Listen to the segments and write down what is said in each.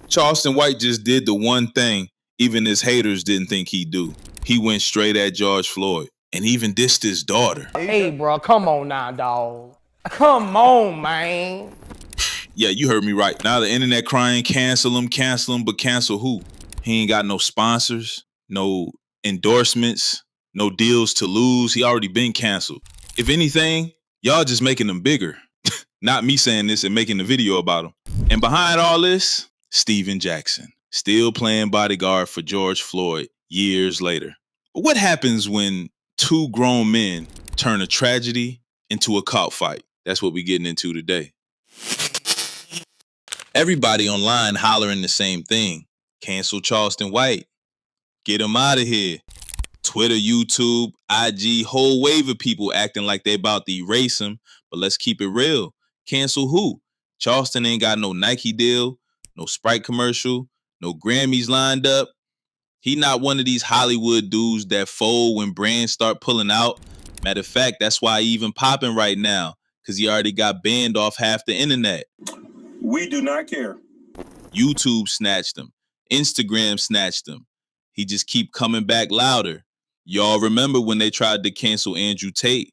Charleston White just did the one thing even his haters didn't think he'd do. He went straight at George Floyd and even dissed his daughter. Hey, bro, come on now, dog. Come on, man. Yeah, you heard me right. Now the internet crying, cancel him, but cancel who? He ain't got no sponsors, no endorsements, no deals to lose. He already been canceled. If anything, y'all just making him bigger. Not me saying this and making the video about him. And behind all this, Steven Jackson, still playing bodyguard for George Floyd years later. But what happens when two grown men turn a tragedy into a clout fight? That's what we're getting into today. Everybody online hollering the same thing. Cancel Charleston White. Get him out of here. Twitter, YouTube, IG, whole wave of people acting like they about to erase him. But let's keep it real. Cancel who? Charleston ain't got no Nike deal, no Sprite commercial, no Grammys lined up. He not one of these Hollywood dudes that fold when brands start pulling out. Matter of fact, that's why he even popping right now, because he already got banned off half the internet. We do not care. YouTube snatched him. Instagram snatched him. He just keep coming back louder. Y'all remember when they tried to cancel Andrew Tate?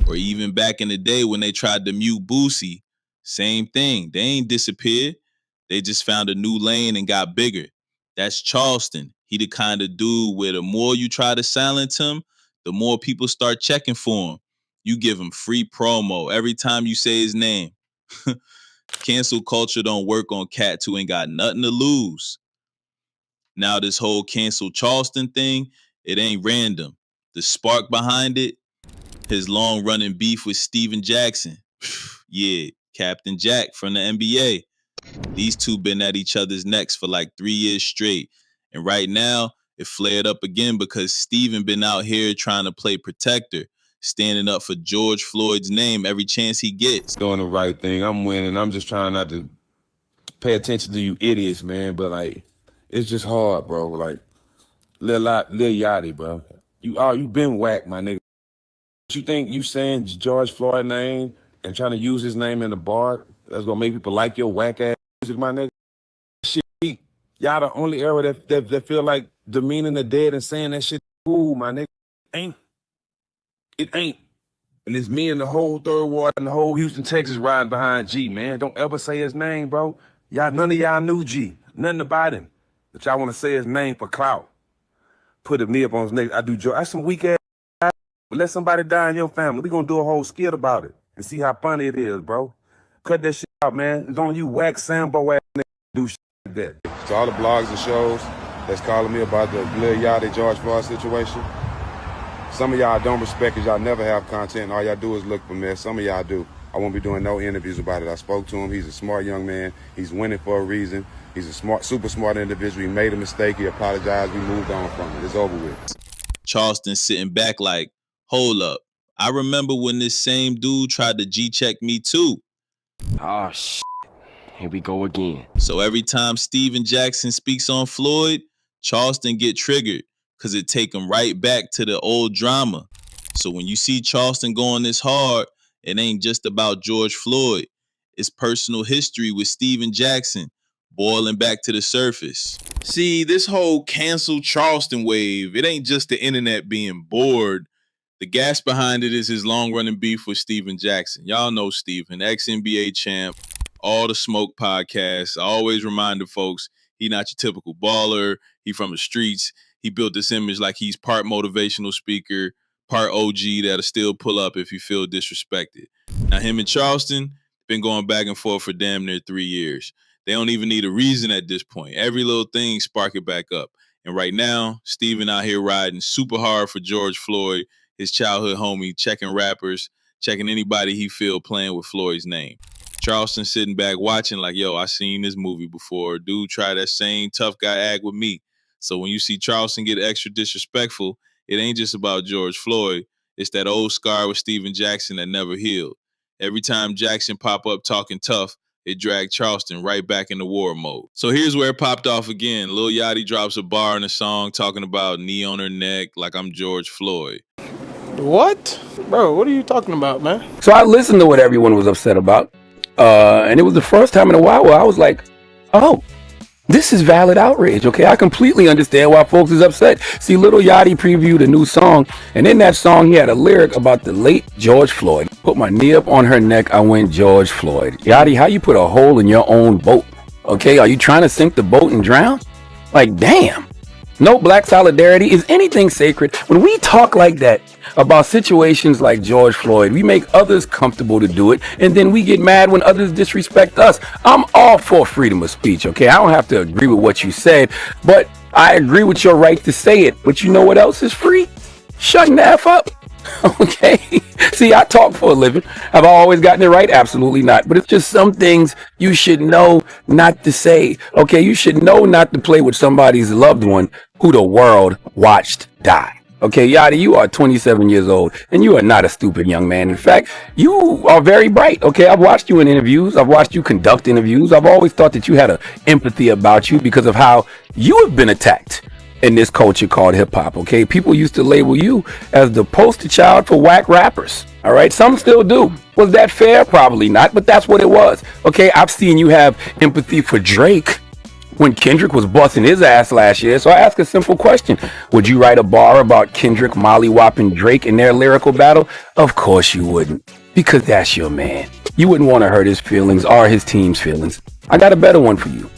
Or even back in the day when they tried to mute Boosie? Same thing. They ain't disappeared. They just found a new lane and got bigger. That's Charleston. He the kind of dude where the more you try to silence him, the more people start checking for him. You give him free promo every time you say his name. Cancel culture don't work on cats who ain't got nothing to lose. Now this whole cancel Charleston thing, it ain't random. The spark behind it, his long-running beef with Steven Jackson. Yeah, Captain Jack from the NBA. These two been at each other's necks for like 3 years straight. And right now, it flared up again because Steven been out here trying to play protector, standing up for George Floyd's name every chance he gets. Doing the right thing. I'm winning. I'm just trying not to pay attention to you idiots, man. But like, it's just hard, bro. Like, Lil Yachty, bro. You been whacked, my nigga. You think you saying George Floyd name and trying to use his name in the bar that's gonna make people like your whack ass music, my nigga? Shit, y'all the only era that feel like demeaning the dead and saying that shit cool, my nigga. It ain't. And it's me and the whole third ward and the whole Houston, Texas riding behind G, man. Don't ever say his name, bro. Y'all, none of y'all knew G. Nothing about him. But y'all want to say his name for clout. Put his knee up on his neck. I do joke. That's some weak ass. Let somebody die in your family. We gonna do a whole skit about it and see how funny it is, bro. Cut that shit out, man. It's on you whack Sambo ass nigga do shit like that. To all the blogs and shows that's calling me about the Lil Yachty George Floyd situation. Some of y'all don't respect because y'all never have content. All y'all do is look for mess. Some of y'all do. I won't be doing no interviews about it. I spoke to him. He's a smart young man. He's winning for a reason. He's a smart, super smart individual. He made a mistake. He apologized. We moved on from it. It's over with. Charleston sitting back like, hold up. I remember when this same dude tried to G-check me too. Oh, shit. Here we go again. So every time Steven Jackson speaks on Floyd, Charleston get triggered because it take him right back to the old drama. So when you see Charleston going this hard, it ain't just about George Floyd. It's personal history with Steven Jackson boiling back to the surface. See, this whole cancel Charleston wave, it ain't just the internet being bored. The gas behind it is his long-running beef with Steven Jackson. Y'all know Steven, ex-NBA champ, all the smoke podcasts. I always remind the folks, he not your typical baller. He from the streets. He built this image like he's part motivational speaker, part OG that'll still pull up if you feel disrespected. Now, him and Charleston been going back and forth for damn near 3 years. They don't even need a reason at this point. Every little thing spark it back up. And right now, Steven out here riding super hard for George Floyd, his childhood homie, checking rappers, checking anybody he feel playing with Floyd's name. Charleston sitting back watching like, yo, I seen this movie before. Dude try that same tough guy act with me. So when you see Charleston get extra disrespectful, it ain't just about George Floyd. It's that old scar with Steven Jackson that never healed. Every time Jackson pop up talking tough, it dragged Charleston right back into war mode. So here's where it popped off again. Lil Yachty drops a bar in a song talking about knee on her neck like I'm George Floyd. What? Bro, what are you talking about, man? So I listened to what everyone was upset about. And it was the first time in a while where I was like, oh, This is valid outrage, okay? I completely understand why folks is upset. See, Lil Yachty previewed a new song, and in that song, he had a lyric about the late George Floyd. Put my knee up on her neck, I went George Floyd. Yachty, how you put a hole in your own boat? Okay, are you trying to sink the boat and drown? Like, damn. No black solidarity. Is anything sacred? When we talk like that about situations like George Floyd, we make others comfortable to do it, and then we get mad when others disrespect us. I'm all for freedom of speech, okay? I don't have to agree with what you said, but I agree with your right to say it. But you know what else is free? Shutting the F up. Okay. See, I talk for a living. Have I always gotten it right? Absolutely not. But it's just some things you should know not to say. Okay. You should know not to play with somebody's loved one who the world watched die. Okay, Yachty, you are 27 years old and you are not a stupid young man. In fact, you are very bright. Okay, I've watched you in interviews. I've watched you conduct interviews. I've always thought that you had an empathy about you because of how you have been attacked in this culture called hip hop. Okay, people used to label you as the poster child for whack rappers. All right, some still do. Was that fair? Probably not, but that's what it was. Okay, I've seen you have empathy for Drake when Kendrick was busting his ass last year. So I ask a simple question. Would you write a bar about Kendrick mollywhopping Drake in their lyrical battle? Of course you wouldn't, because that's your man. You wouldn't want to hurt his feelings or his team's feelings. I got a better one for you.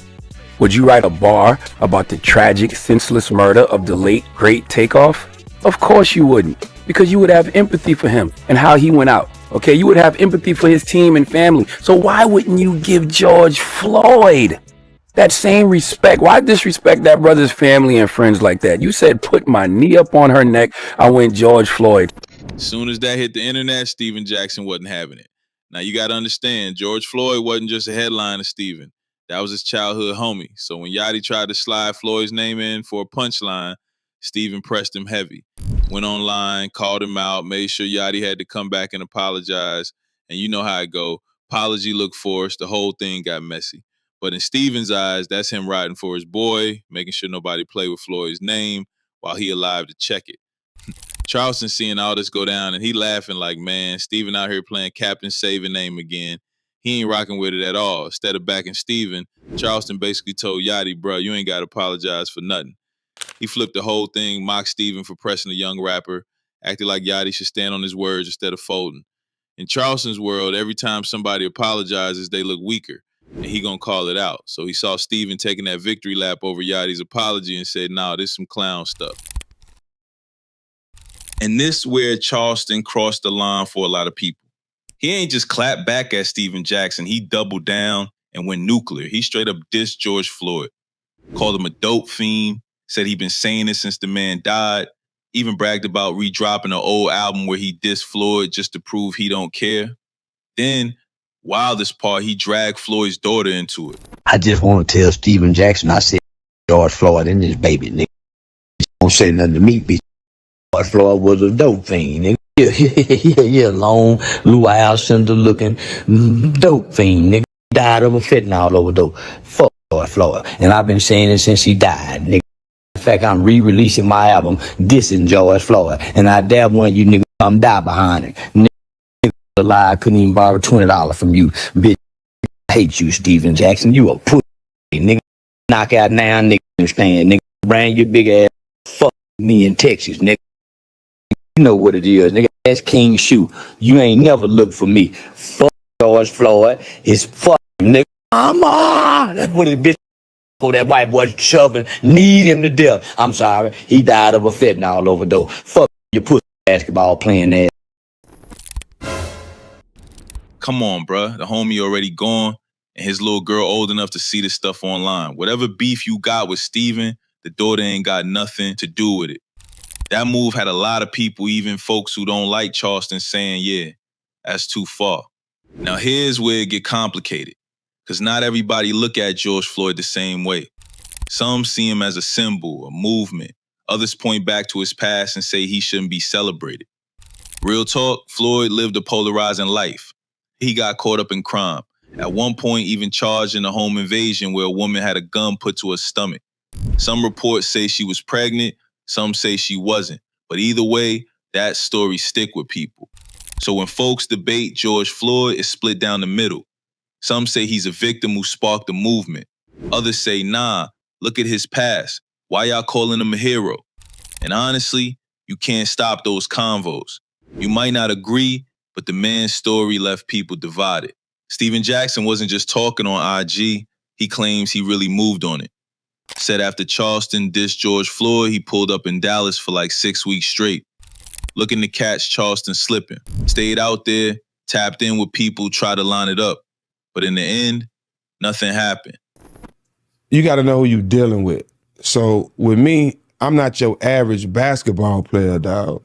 Would you write a bar about the tragic, senseless murder of the late, great Takeoff? Of course you wouldn't, because you would have empathy for him and how he went out. Okay, you would have empathy for his team and family. So why wouldn't you give George Floyd that same respect? Why disrespect that brother's family and friends like that? You said, put my knee up on her neck, I went George Floyd. As soon as that hit the internet, Steven Jackson wasn't having it. Now you got to understand, George Floyd wasn't just a headline of Steven. That was his childhood homie. So when Yachty tried to slide Floyd's name in for a punchline, Steven pressed him heavy. Went online, called him out, made sure Yachty had to come back and apologize. And you know how it go. Apology looked forced. The whole thing got messy. But in Steven's eyes, that's him riding for his boy, making sure nobody play with Floyd's name while he alive to check it. Charleston seeing all this go down, and he laughing like, man, Steven out here playing Captain Saving Name again. He ain't rocking with it at all. Instead of backing Steven, Charleston basically told Yachty, bro, you ain't got to apologize for nothing. He flipped the whole thing, mocked Steven for pressing a young rapper, acted like Yachty should stand on his words instead of folding. In Charleston's world, every time somebody apologizes, they look weaker, and he gonna call it out. So he saw Steven taking that victory lap over Yachty's apology and said, nah, this some clown stuff. And this where Charleston crossed the line for a lot of people. He ain't just clapped back at Steven Jackson. He doubled down and went nuclear. He straight up dissed George Floyd, called him a dope fiend, said he'd been saying it since the man died, even bragged about redropping an old album where he dissed Floyd just to prove he don't care. Then, wildest part, he dragged Floyd's daughter into it. I just want to tell Steven Jackson, I said George Floyd and his baby, nigga. Don't say nothing to me, bitch. George Floyd was a dope fiend, nigga. Yeah, long, blue eye, cinder looking dope fiend, nigga. Died of a fentanyl overdose. Fuck George Floyd. And I've been saying it since he died, nigga. In fact, I'm re-releasing my album, dissing George Floyd. And I dare one of you niggas come die behind it. Nigga alive, couldn't even borrow $20 from you. Bitch, I hate you, Steven Jackson. You a pussy, nigga. Knock out now, nigga. Understand, nigga. Bring your big ass. Fuck me in Texas, nigga. You know what it is, nigga. That's King Shoe. You ain't never looked for me. Fuck George Floyd. It's fuck nigga. Mama! That's what it bitch. That white boy shoving, need him to death. I'm sorry. He died of a fentanyl overdose. Fuck your pussy basketball playing ass. Come on, bruh. The homie already gone, and his little girl old enough to see this stuff online. Whatever beef you got with Steven, the daughter ain't got nothing to do with it. That move had a lot of people, even folks who don't like Charleston, saying, yeah, that's too far. Now here's where it get complicated, because not everybody look at George Floyd the same way. Some see him as a symbol, a movement. Others point back to his past and say he shouldn't be celebrated. Real talk, Floyd lived a polarizing life. He got caught up in crime. At one point, even charged in a home invasion where a woman had a gun put to her stomach. Some reports say she was pregnant. Some say she wasn't. But either way, that story stick with people. So when folks debate George Floyd, it's split down the middle. Some say he's a victim who sparked the movement. Others say, nah, look at his past. Why y'all calling him a hero? And honestly, you can't stop those convos. You might not agree, but the man's story left people divided. Steven Jackson wasn't just talking on IG, he claims he really moved on it. Said after Charleston dissed George Floyd, he pulled up in Dallas for like 6 weeks straight, looking to catch Charleston slipping. Stayed out there, tapped in with people, tried to line it up. But in the end, nothing happened. You got to know who you're dealing with. So with me, I'm not your average basketball player, dog.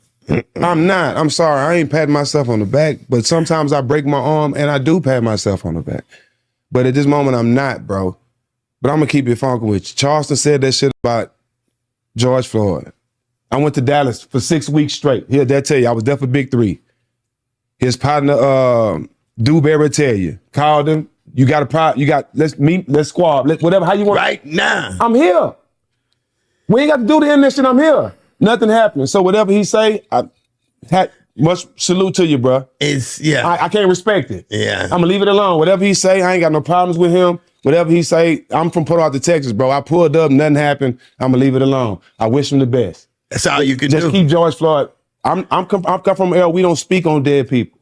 I'm not. I'm sorry. I ain't patting myself on the back, but sometimes I break my arm and I do pat myself on the back. But at this moment, I'm not, bro. But I'm going to keep it funky with you. Charleston said that shit about George Floyd. I went to Dallas for 6 weeks straight. He'll tell you, I was there for Big 3. His partner, Dewberry, tell you, called him. You got a problem. You got, let's meet, let's squab, whatever, how you want. Right now. I'm here. We ain't got to do the internet shit. I'm here. Nothing happened. So whatever he say, I had much salute to you, bro. I can't respect it. Yeah. I'm gonna leave it alone. Whatever he say, I ain't got no problems with him. Whatever he say, I'm from Port Arthur, Texas, bro. I pulled up, nothing happened. I'm gonna leave it alone. I wish him the best. That's all you can do. Just keep George Floyd. I'm come from L. We don't speak on dead people.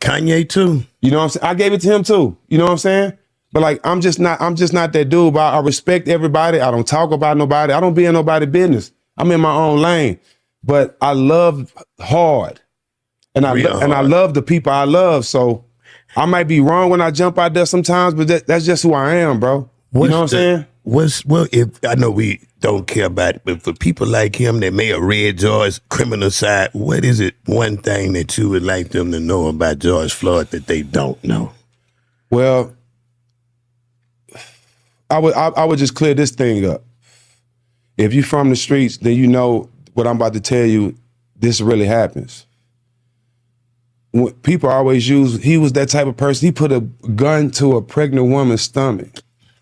Kanye too. You know what I'm saying? I gave it to him too. You know what I'm saying? But like, I'm just not that dude. But I respect everybody. I don't talk about nobody. I don't be in nobody's business. I'm in my own lane. But I love hard. And I love the people I love. So I might be wrong when I jump out there sometimes, but that's just who I am, bro. You know what I'm saying? If I know we don't care about it, but for people like him that may have read George's criminal side, what is it one thing that you would like them to know about George Floyd that they don't know? Well, I would just clear this thing up. If you're from the streets, then you know what I'm about to tell you, this really happens. When people always use, he was that type of person, he put a gun to a pregnant woman's stomach.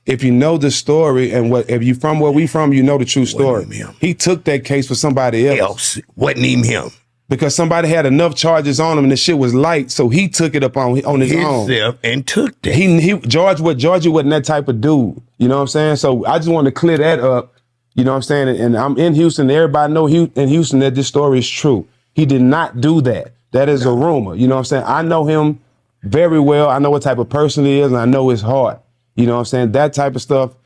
If you know the story and if you from where we from, you know the true story. He took that case for somebody else. Wasn't even him. Because somebody had enough charges on him and the shit was light, so he took it up on his own. And took that. Georgie wasn't that type of dude. You know what I'm saying? So I just wanted to clear that up. You know what I'm saying? And I'm in Houston. Everybody know in Houston that this story is true. He did not do that. That is a rumor. You know what I'm saying? I know him very well. I know what type of person he is, and I know his heart. You know what I'm saying? That type of stuff,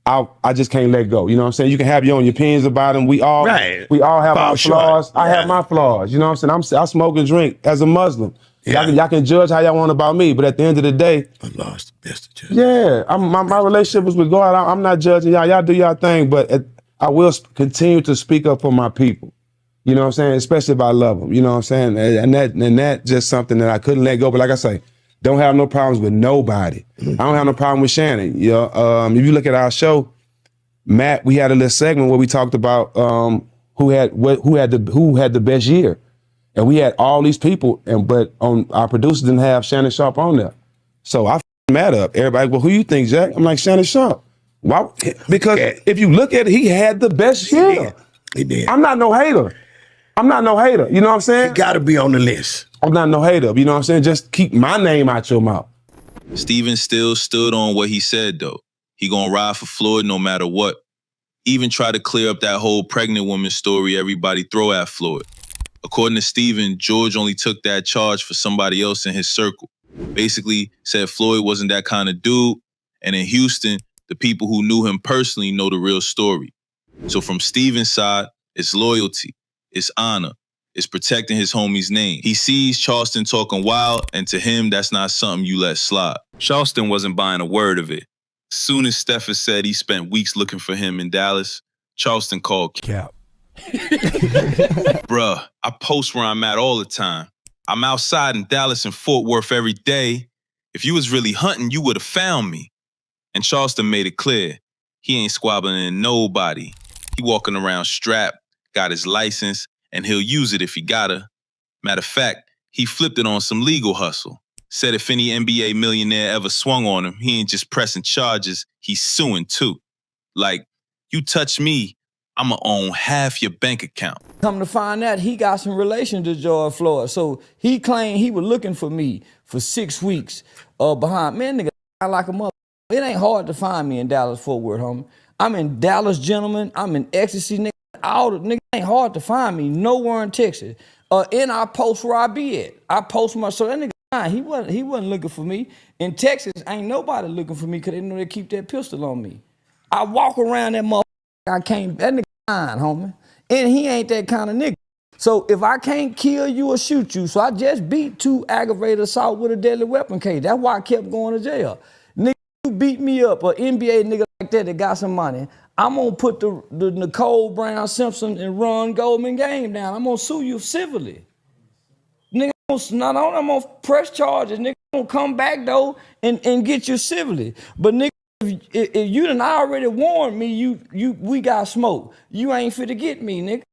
I just can't let go. You know what I'm saying? You can have your own opinions about him. We all have our flaws. I have my flaws. You know what I'm saying? I smoke and drink as a Muslim. Yeah. Y'all can judge how y'all want about me, but at the end of the day, I lost the best of judge. Yeah, my relationship was with God. I'm not judging y'all. Y'all do y'all thing, but I will continue to speak up for my people. You know what I'm saying? Especially if I love them. You know what I'm saying? And that just something that I couldn't let go. But like I say, don't have no problems with nobody. I don't have no problem with Shannon. You know, if you look at our show, Matt, we had a little segment where we talked about who had the best year, and we had all these people, but our producers didn't have Shannon Sharp on there. So I Matt up. Everybody, well, who you think, Jack? I'm like, Shannon Sharp. Why? Because if you look at it, he had the best year. He did. I'm not no hater. I'm not no hater. You know what I'm saying? He got to be on the list. I'm not no hater. You know what I'm saying? Just keep my name out your mouth. Steven still stood on what he said, though. He gonna ride for Floyd no matter what. Even try to clear up that whole pregnant woman story everybody throw at Floyd. According to Steven, George only took that charge for somebody else in his circle. Basically said Floyd wasn't that kind of dude, and in Houston, the people who knew him personally know the real story. So from Steven's side, it's loyalty, it's honor, it's protecting his homie's name. He sees Charleston talking wild, and to him, that's not something you let slide. Charleston wasn't buying a word of it. Soon as Steffa said he spent weeks looking for him in Dallas, Charleston called Cap. Bruh, I post where I'm at all the time. I'm outside in Dallas and Fort Worth every day. If you was really hunting, you would have found me. And Charleston made it clear, he ain't squabbling in nobody. He walking around strapped, got his license, and he'll use it if he gotta. Matter of fact, he flipped it on some legal hustle. Said if any NBA millionaire ever swung on him, he ain't just pressing charges, he's suing too. Like, you touch me, I'ma own half your bank account. Come to find out, he got some relation to George Floyd. So he claimed he was looking for me for 6 weeks behind. Man, nigga, I like a mother. It ain't hard to find me in Dallas-Fort Worth, homie. I'm in Dallas, gentlemen. I'm in Ecstasy, nigga. All the nigga ain't hard to find me nowhere in Texas. In our post where I be at. I post my, so that nigga, he wasn't looking for me. In Texas, ain't nobody looking for me because they know they keep that pistol on me. I walk around that motherfucker, that nigga fine, homie. And he ain't that kind of nigga. So if I can't kill you or shoot you, so I just beat 2 aggravated assault with a deadly weapon case. That's why I kept going to jail. Nigga, you beat me up, an NBA nigga like that got some money, I'm gonna put the Nicole Brown Simpson and Ron Goldman game down. I'm gonna sue you civilly. Nigga, I'm gonna press charges. Nigga, I'm gonna come back though and get you civilly. But nigga, if you done already warned me, we got smoke. You ain't fit to get me, nigga.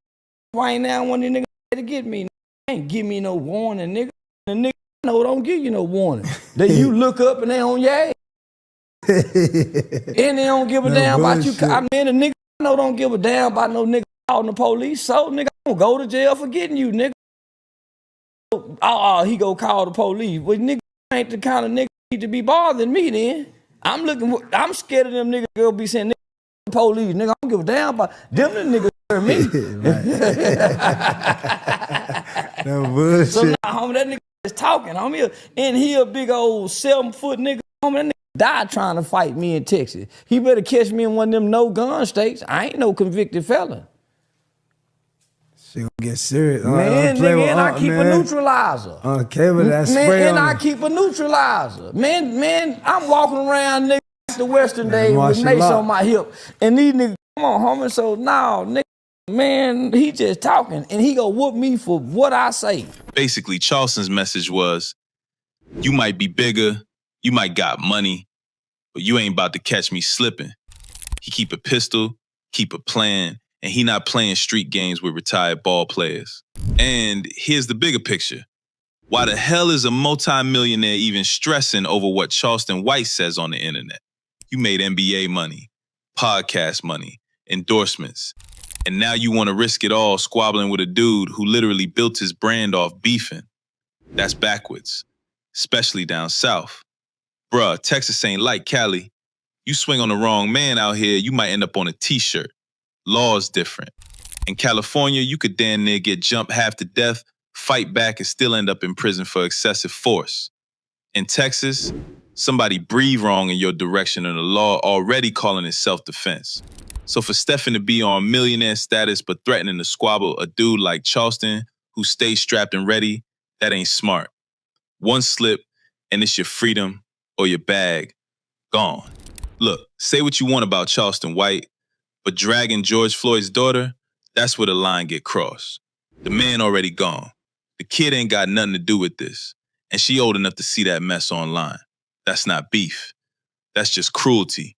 Right now, when the nigga to get me, ain't give me no warning, nigga. The nigga know don't give you no warning. That you look up and they on your ass. And they don't give a damn about you. I mean, the nigga know don't give a damn about no nigga calling the police. So nigga, I'm gonna go to jail for getting you, nigga. He go call the police. Well, nigga ain't the kind of nigga need to be bothering me then. I'm scared of them niggas gonna be saying, nigga, police, nigga, I don't give a damn about them. The niggas hurt me. No bullshit. So now, homie, that nigga is talking. Homie, and he a big old 7-foot nigga. Homie, that nigga died trying to fight me in Texas. He better catch me in one of them no-gun states. I ain't no convicted felon. She gonna get serious. Man, nigga, and I keep a neutralizer. Okay, but that spray and on I keep a neutralizer. Man, I'm walking around, nigga, the Western Day with mace on my hip. And these niggas, come on, homie. So, now, nigga, man, he just talking. And he gonna whoop me for what I say. Basically, Charleston's message was, you might be bigger, you might got money, but you ain't about to catch me slipping. He keep a pistol, keep a plan, and he not playing street games with retired ball players. And here's the bigger picture. Why the hell is a multi-millionaire even stressing over what Charleston White says on the internet? You made NBA money, podcast money, endorsements, and now you want to risk it all squabbling with a dude who literally built his brand off beefing. That's backwards, especially down south. Bruh, Texas ain't like Cali. You swing on the wrong man out here, you might end up on a t-shirt. Law's different. In California, you could damn near get jumped half to death, fight back, and still end up in prison for excessive force. In Texas, somebody breathe wrong in your direction and the law already calling it self-defense. So for Stephen to be on millionaire status but threatening to squabble a dude like Charleston who stays strapped and ready, that ain't smart. One slip and it's your freedom or your bag gone. Look, say what you want about Charleston White, but dragging George Floyd's daughter, that's where the line get crossed. The man already gone. The kid ain't got nothing to do with this. And she old enough to see that mess online. That's not beef. That's just cruelty.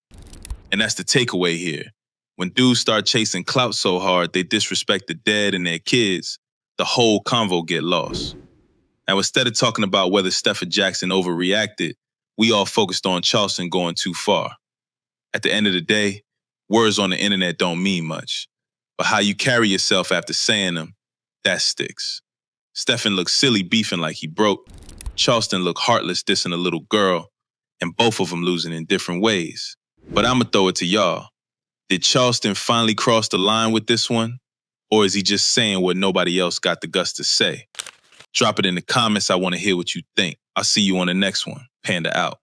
And that's the takeaway here. When dudes start chasing clout so hard they disrespect the dead and their kids, the whole convo get lost. Now instead of talking about whether Stephen Jackson overreacted, we all focused on Charleston going too far. At the end of the day, words on the internet don't mean much. But how you carry yourself after saying them, that sticks. Stephen looked silly beefing like he broke. Charleston looked heartless dissing a little girl. And both of them losing in different ways. But I'ma throw it to y'all. Did Charleston finally cross the line with this one? Or is he just saying what nobody else got the guts to say? Drop it in the comments. I want to hear what you think. I'll see you on the next one. Panda out.